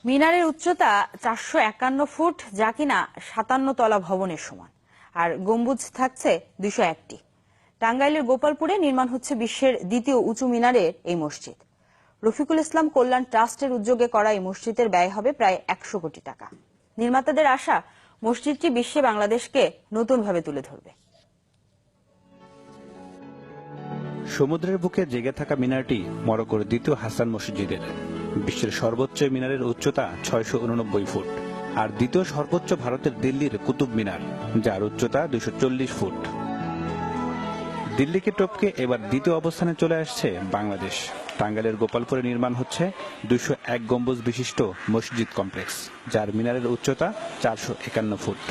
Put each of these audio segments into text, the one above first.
মিনারের উচ্চতা 451 ফুট, যা কিনা 57 তলা ভবনের সমান, আর গম্বুজ থাকছে 201টি। টাঙ্গাইলের গোপালপুরে নির্মাণ হচ্ছে বিশ্বের দ্বিতীয় উঁচু মিনারের এই মসজিদ। রফিকুল ইসলাম কল্যাণ ট্রাস্টের উদ্যোগে করা এই মসজিদের ব্যয় হবে প্রায় 100 কোটি টাকা। নির্মাতাদের আশা, মসজিদটি বিশ্বে বাংলাদেশকে নতুনভাবে তুলে ধরবে। সমুদ্রের বুকে জেগে থাকা মিনারটি মরক্কোর দ্বিতীয় হাসান মসজিদের। বিশ্বের সর্বোচ্চ মিনারের উচ্চতা 689 ফুট, আর দ্বিতীয় সর্বোচ্চ ভারতের দিল্লির কুতুব মিনার, যার উচ্চতা 240 ফুট। দিল্লিকে টপকে এবার দ্বিতীয় অবস্থানে চলে আসছে বাংলাদেশ। টাঙ্গাইলের গোপালপুরে নির্মাণ হচ্ছে 201 গম্বুজ বিশিষ্ট মসজিদ কমপ্লেক্স, যার মিনারের উচ্চতা 451 ফুট।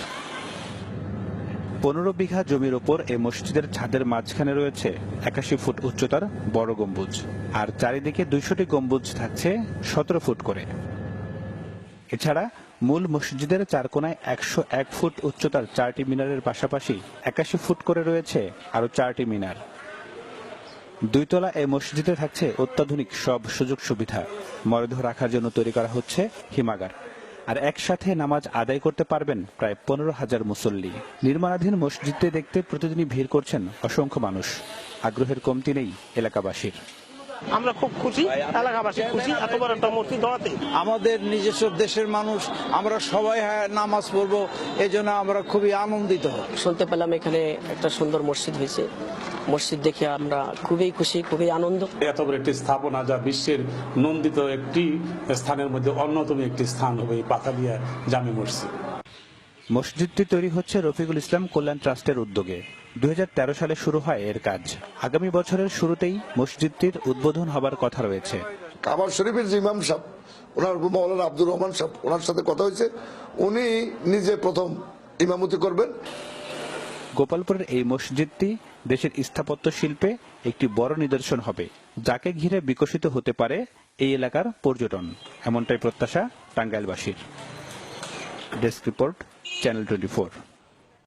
15 বিঘা জমির ওপর এই মসজিদের ছাদের মাঝখানে রয়েছে 81 ফুট উচ্চতার বড় গম্বুজ, আর চারিদিকে 200টি গম্বুজ থাকছে 17 ফুট করে। এছাড়া মূল মসজিদের চার কোনায় 101 ফুট উচ্চতার 4টি মিনারের পাশাপাশি 81 ফুট করে রয়েছে আরো 4টি মিনার। 2 তলা এই মসজিদে থাকছে অত্যাধুনিক সব সুযোগ সুবিধা। মরদেহ রাখার জন্য তৈরি করা হচ্ছে হিমাগার, আর একসাথে নামাজ আদায় করতে পারবেন প্রায় 15,000 মুসল্লি। নির্মাণাধীন মসজিদটি দেখতে প্রতিদিনই ভিড় করছেন অসংখ্য মানুষ। আগ্রহের কমতি নেই এলাকাবাসীর। আমরা খুব খুশি, এলাকাবাসী খুশি এত বড় একটা মসজিদ হওয়াতে। আমাদের নিজস্ব দেশের মানুষ, আমরা সবাই নামাজ পড়বো, এই জন্য আমরা খুবই আনন্দিত। শুনতে পেলাম এখানে একটা সুন্দর মসজিদ হয়েছে। মসজিদ দেখে আমরা খুবই খুশি, খুবই আনন্দ। এত বড় একটি স্থাপনা, যা বিশ্বের নন্দিত একটি স্থানের মধ্যে অন্যতম একটি স্থান হবে পাথালিয়া জামে মসজিদ। মসজিদটি তৈরি হচ্ছে রফিকুল ইসলাম কল্যাণ ট্রাস্টের উদ্যোগে। 2013 সালে শুরু হয় এর কাজ। আগামী বছরের শুরুতেই মসজিদটির উদ্বোধন হবার কথা রয়েছে। কাবার শরীফের যে ইমাম সাহেব, ওনার মাওলানা আব্দুর রহমান সাহেব, ওনার সাথে কথা হয়েছে, উনি নিজে প্রথম ইমামতি করবেন। গোপালপুরের এই মসজিদটি দেশের স্থাপত্য শিল্পে একটি বড় নিদর্শন হবে, যাকে ঘিরে বিকশিত হতে পারে এই এলাকার পর্যটন। এমনটাই প্রত্যাশা টাঙ্গাইলবাসীর। Desk report, channel 24।